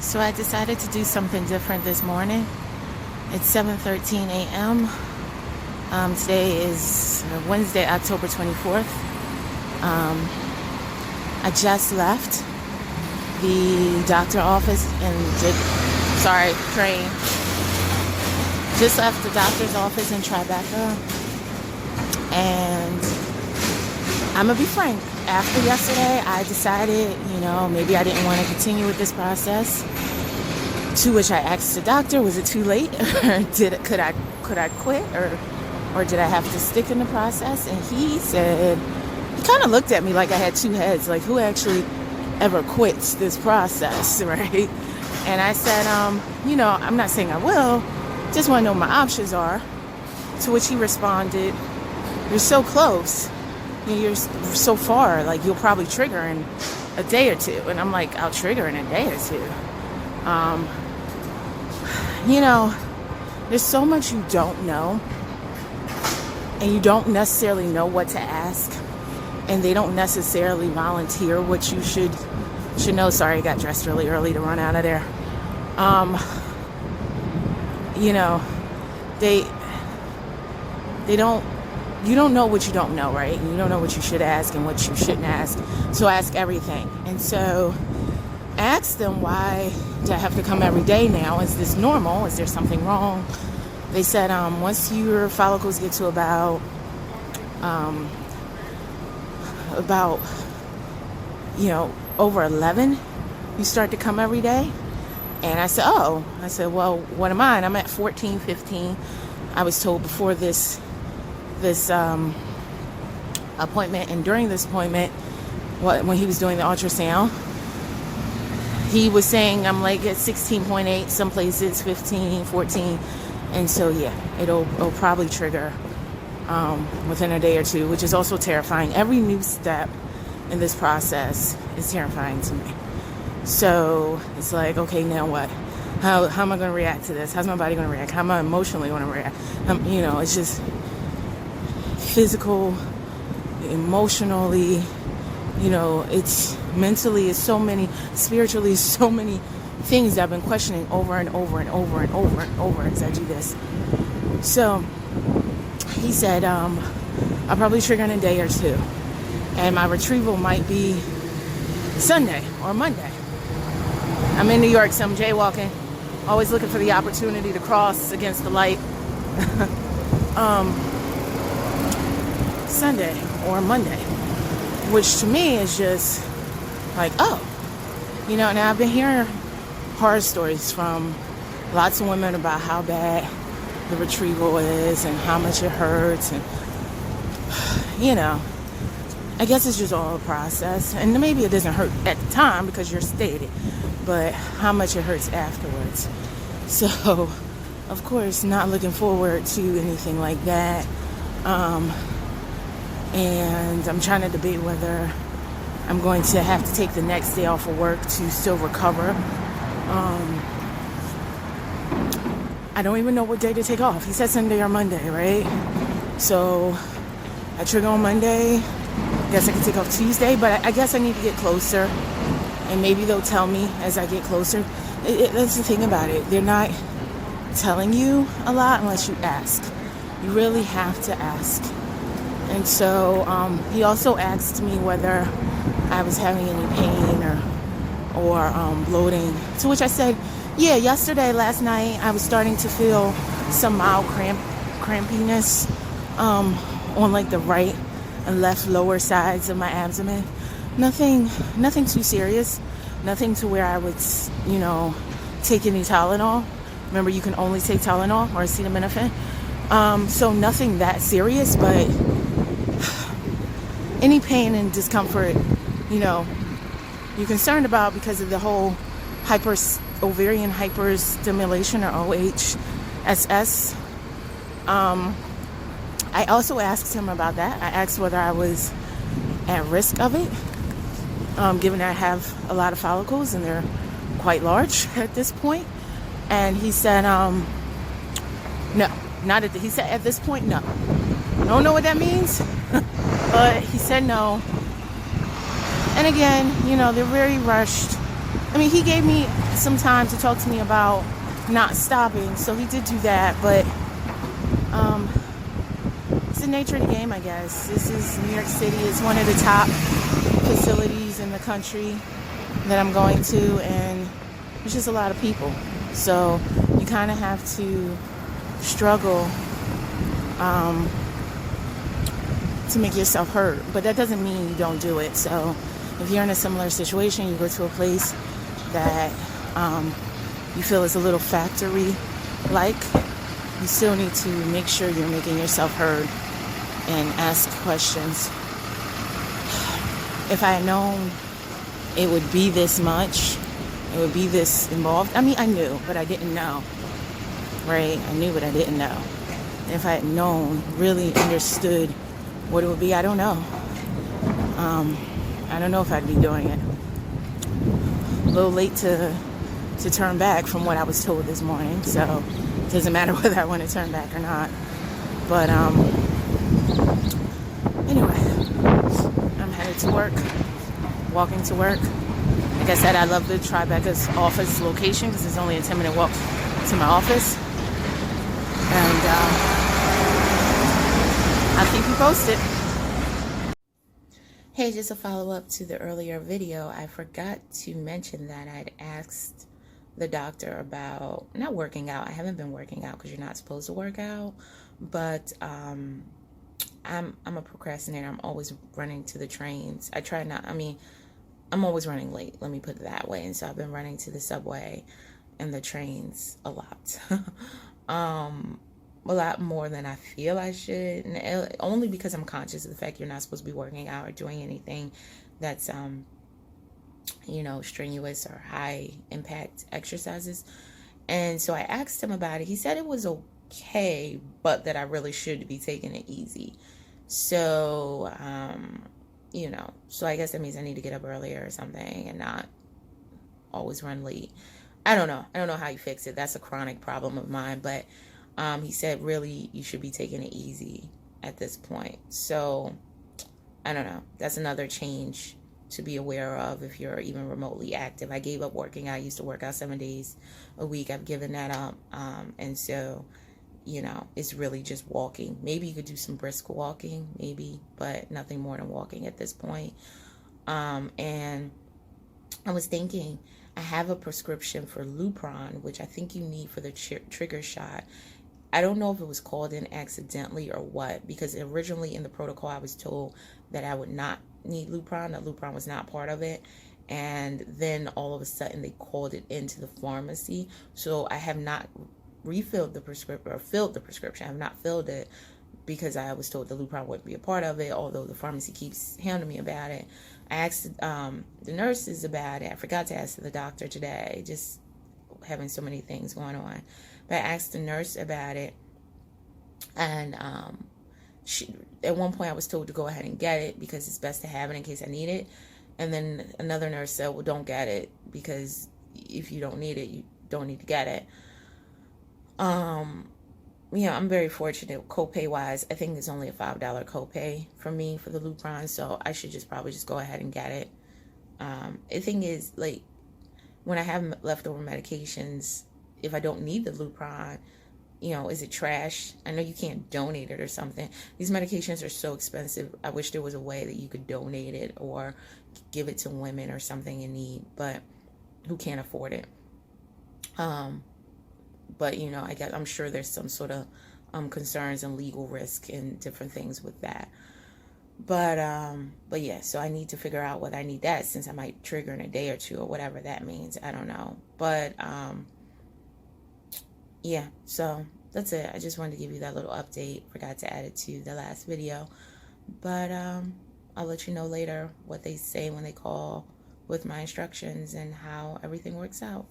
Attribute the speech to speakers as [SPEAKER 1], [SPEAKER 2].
[SPEAKER 1] So I decided to do something different this morning. It's 7:13 a.m. Today is Wednesday, October 24th. I just left the doctor office train. Just left the doctor's office in Tribeca. And I'm going to be frank. After yesterday, I decided, maybe I didn't want to continue with this process. To which I asked the doctor, was it too late? Or could I quit? Or did I have to stick in the process? And he said, he kind of looked at me like I had two heads, like who actually ever quits this process, right? And I said, I'm not saying I will, just want to know what my options are. To which he responded, you're so close. You're so far, like you'll probably trigger in a day or two. And I'm like, I'll trigger in a day or two. There's so much you don't know, and you don't necessarily know what to ask, and they don't necessarily volunteer what you should know. Sorry, I got dressed really early to run out of there. You don't know what you don't know, right? You don't know what you should ask and what you shouldn't ask. So ask everything. And so ask them, why do I have to come every day now? Is this normal? Is there something wrong? They said once your follicles get to about over 11, you start to come every day. And I said, well, what am I? And I'm at 14, 15. I was told before this appointment, and during this appointment, when he was doing the ultrasound, he was saying I'm like at 16.8, some places 15, 14, and so yeah, it'll probably trigger within a day or two, which is also terrifying. Every new step in this process is terrifying to me. So it's like, okay, now what? How am I going to react to this? How's my body going to react? How am I emotionally going to react? It's just physical, emotionally, it's mentally, it's so many, spiritually, so many things that I've been questioning over and over and over and over and over as I do this. So he said, I'll probably trigger in a day or two, and my retrieval might be Sunday or Monday. I'm in New York, so I'm jaywalking, always looking for the opportunity to cross against the light. Sunday or Monday, which to me is just like, now I've been hearing horror stories from lots of women about how bad the retrieval is and how much it hurts, and I guess it's just all a process, and maybe it doesn't hurt at the time because you're sedated, but how much it hurts afterwards. So of course not looking forward to anything like that. And I'm trying to debate whether I'm going to have to take the next day off of work to still recover. I don't even know what day to take off. He said Sunday or Monday, right? So I trigger on Monday. Guess I can take off Tuesday, but I guess I need to get closer. And maybe they'll tell me as I get closer. That's the thing about it. They're not telling you a lot unless you ask. You really have to ask. And so he also asked me whether I was having any pain or bloating. To which I said, yeah, last night, I was starting to feel some mild crampiness on like the right and left lower sides of my abdomen. Nothing too serious. Nothing to where I would, take any Tylenol. Remember, you can only take Tylenol or acetaminophen. So nothing that serious, but any pain and discomfort, you're concerned about because of the whole ovarian hyperstimulation, or OHSS. I also asked him about that. I asked whether I was at risk of it, given that I have a lot of follicles and they're quite large at this point. And he said, no, he said at this point, no. I don't know what that means. But he said no. And again, they're very rushed. I mean, he gave me some time to talk to me about not stopping, so he did do that, but it's the nature of the game, I guess. This is New York City. It's one of the top facilities in the country that I'm going to, and there's just a lot of people. So you kind of have to struggle to make yourself heard, but that doesn't mean you don't do it. So if you're in a similar situation, you go to a place that you feel is a little factory-like, you still need to make sure you're making yourself heard and ask questions. If I had known it would be this much, it would be this involved. I mean, I knew, but I didn't know, right? I knew, but I didn't know. And if I had known, really understood what it would be, I don't know. I don't know if I'd be doing it. A little late to turn back from what I was told this morning, so it doesn't matter whether I want to turn back or not. But anyway, I'm headed to work, walking to work. Like I said, I love the Tribeca's office location because it's only a 10-minute walk to my office. And I'll keep you posted. Hey, just a follow-up to the earlier video. I forgot to mention that I'd asked the doctor about not working out. I haven't been working out because you're not supposed to work out. But I'm a procrastinator. I'm always running to the trains. I'm always running late, let me put it that way. And so I've been running to the subway and the trains a lot. A lot more than I feel I should. And only because I'm conscious of the fact you're not supposed to be working out or doing anything that's, strenuous or high impact exercises. And so I asked him about it. He said it was okay, but that I really should be taking it easy. So, so I guess that means I need to get up earlier or something and not always run late. I don't know how you fix it. That's a chronic problem of mine. But he said, really, you should be taking it easy at this point. So I don't know. That's another change to be aware of if you're even remotely active. I gave up working out. I used to work out 7 days a week. I've given that up. And so, it's really just walking. Maybe you could do some brisk walking, maybe, but nothing more than walking at this point. And I was thinking, I have a prescription for Lupron, which I think you need for the trigger shot. I don't know if it was called in accidentally or what, because originally in the protocol I was told that I would not need Lupron, that Lupron was not part of it. And then all of a sudden they called it into the pharmacy. So I have not refilled the prescription or filled the prescription. I have not filled it because I was told the Lupron wouldn't be a part of it, although the pharmacy keeps hounding me about it. I asked the nurses about it. I forgot to ask the doctor today, just having so many things going on. But I asked the nurse about it, and at one point I was told to go ahead and get it because it's best to have it in case I need it. And then another nurse said, well, don't get it because if you don't need it, you don't need to get it. I'm very fortunate copay wise. I think there's only a $5 copay for me for the Lupron, so I should probably just go ahead and get it. The thing is, like, when I have leftover medications, if I don't need the Lupron, is it trash? I know you can't donate it or something. These medications are so expensive. I wish there was a way that you could donate it or give it to women or something in need, but who can't afford it. But I'm sure there's some sort of concerns and legal risk and different things with that. But yeah, so I need to figure out whether I need that, since I might trigger in a day or two or whatever that means. I don't know. But yeah, so that's it. I just wanted to give you that little update. Forgot to add it to the last video. But I'll let you know later what they say when they call with my instructions and how everything works out.